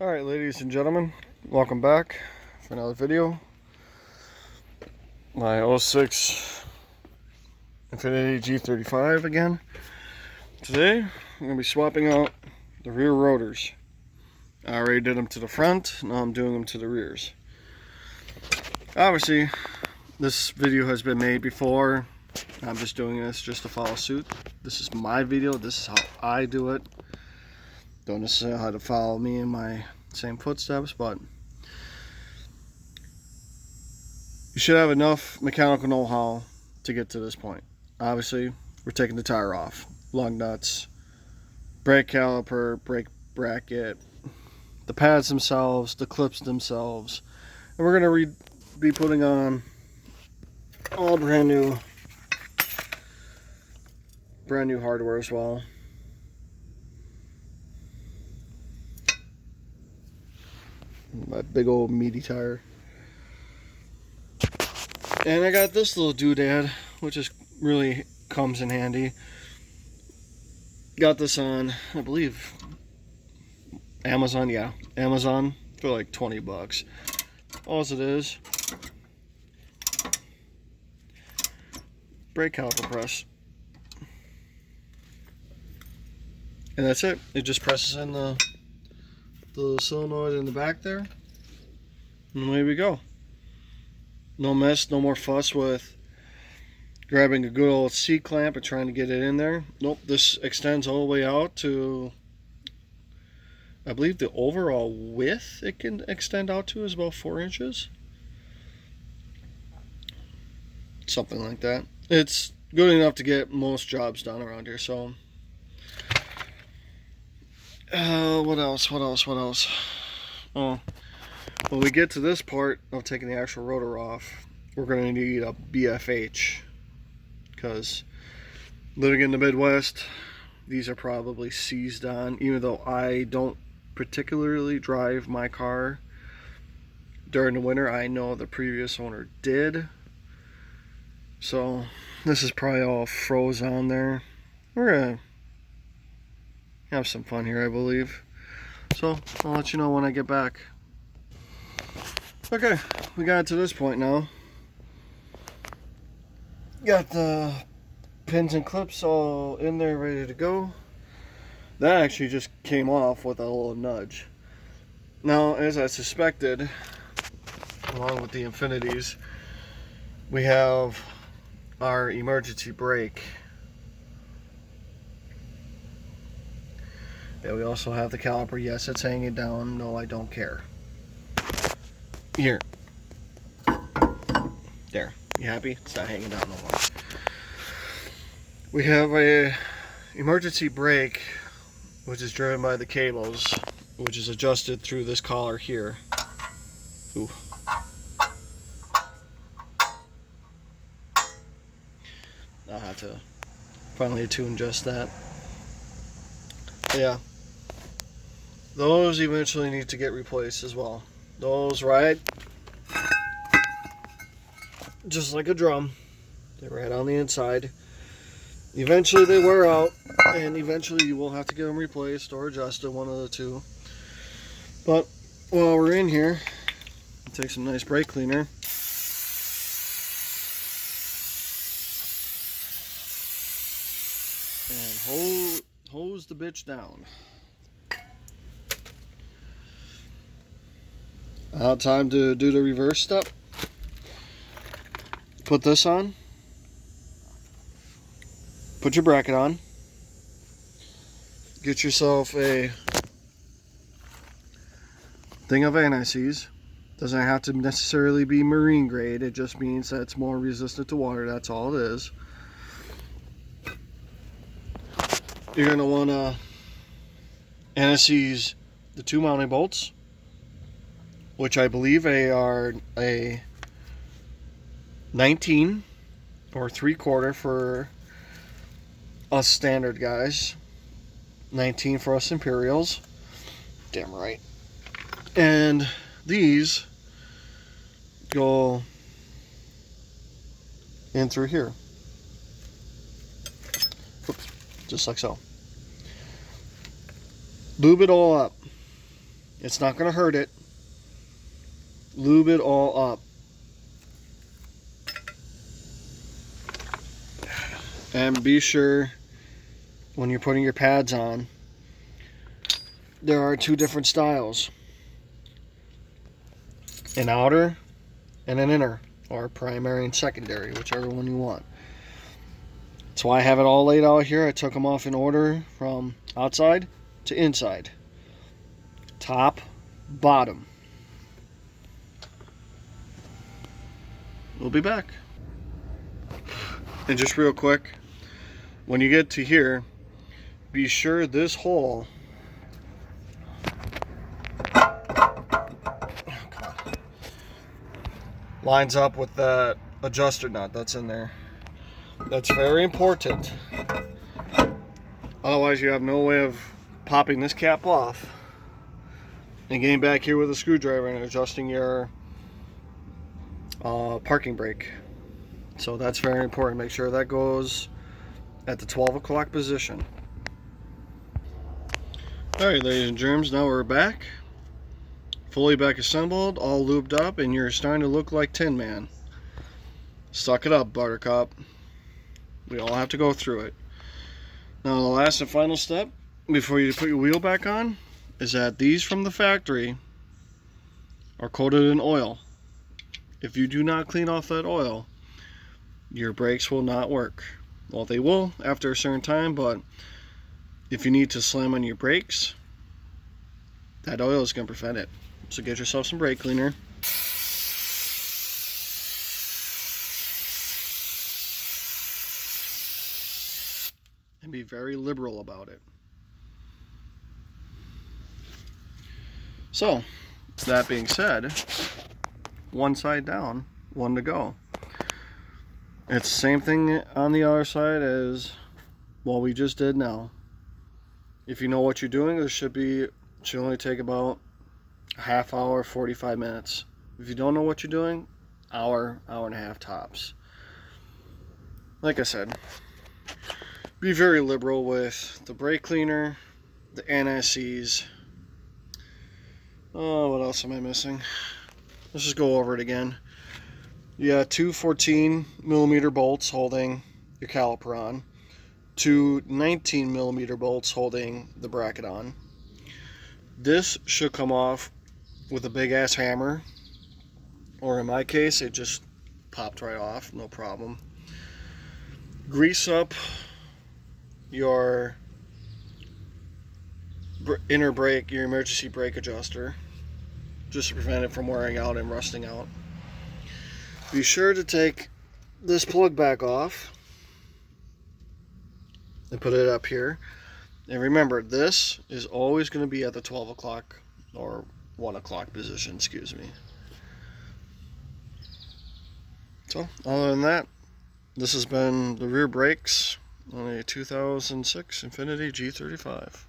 Alright, ladies and gentlemen, welcome back for another video. My '06 Infiniti G35 again. Today, I'm going to be swapping out the rear rotors. I already did them to the front, now I'm doing them to the rears. Obviously, this video has been made before. I'm just doing this just to follow suit. This is my video, this is how I do it. Don't necessarily have to follow me in my same footsteps, but you should have enough mechanical know-how to get to this point. Obviously, we're taking the tire off, lug nuts, brake caliper, brake bracket, the pads themselves, the clips themselves, and we're going to be putting on all brand new hardware as well. My big old meaty tire. And I got this little doodad, which is really comes in handy. Got this on, I believe, Amazon. Yeah, Amazon for like 20 bucks. All it is, brake caliper press. And that's it. It just presses in the solenoid in the back there. And away we go. No mess, no more fuss with grabbing a good old C-clamp and trying to get it in there. Nope, this extends all the way out to, I believe the overall width it can extend out to is about 4 inches. Something like that. It's good enough to get most jobs done around here, so. What else? Oh, when we get to this part of taking the actual rotor off, we're going to need a BFH, because living in the Midwest, these are probably seized on, even though I don't particularly drive my car during the winter. I know the previous owner did, so this is probably all froze on there. We're going to have some fun here, I believe. So I'll let you know when I get back. Okay, we got to this point now. Got the pins and clips all in there ready to go. That actually just came off with a little nudge. Now, as I suspected, along with the Infinitis, we have our emergency brake. Yeah, we also have the caliper. Yes, it's hanging down. No, I don't care. Here. There. You happy? It's not hanging down no more. We have a emergency brake, which is driven by the cables, which is adjusted through this collar here. Ooh. I'll have to finally tune just that. But yeah. Those eventually need to get replaced as well. Those ride just like a drum. They ride on the inside. Eventually they wear out, and eventually you will have to get them replaced or adjusted, one of the two. But while we're in here, I'll take some nice brake cleaner. And hose the bitch down. Now time to do the reverse step. Put this on. Put your bracket on. Get yourself a thing of anti-seize. Doesn't have to necessarily be marine grade. It just means that it's more resistant to water. That's all it is. You're going to want to anti-seize the two mounting bolts, which I believe are a 19 or 3/4 for us standard guys, 19 for us Imperials, damn right. And these go in through here. Oops, just like so. Lube it all up. It's not going to hurt it. Lube it all up. And be sure when you're putting your pads on, there are two different styles. An outer and an inner, or primary and secondary, whichever one you want. That's why I have it all laid out here. I took them off in order from outside to inside. Top, bottom. We'll be back. And just real quick, when you get to here, be sure this hole lines up with that adjuster nut that's in there. That's very important. Otherwise you have no way of popping this cap off and getting back here with a screwdriver and adjusting your parking brake. So that's very important. Make sure that goes at the 12 o'clock position. Alright, ladies and germs, now we're back. Fully back assembled, all lubed up, and you're starting to look like Tin Man. Suck it up, Buttercup. We all have to go through it. Now the last and final step before you put your wheel back on is that these from the factory are coated in oil. If you do not clean off that oil, your brakes will not work. Well, they will after a certain time, but if you need to slam on your brakes, that oil is going to prevent it. So get yourself some brake cleaner. And be very liberal about it. So, that being said, one side down, one to go. It's the same thing on the other side as what we just did now. If you know what you're doing, this should only take about a half hour, 45 minutes. If you don't know what you're doing, hour and a half tops. Like I said, be very liberal with the brake cleaner, the anti-seize. Oh, what else am I missing? Let's just go over it again. You got two 14mm bolts holding your caliper on, two 19mm bolts holding the bracket on. This should come off with a big ass hammer, or in my case it just popped right off, no problem. Grease up your inner brake, your emergency brake adjuster, just to prevent it from wearing out and rusting out. Be sure to take this plug back off and put it up here. And remember, this is always going to be at the 12 o'clock or 1 o'clock position, excuse me. So, other than that, this has been the rear brakes on a 2006 Infiniti G35.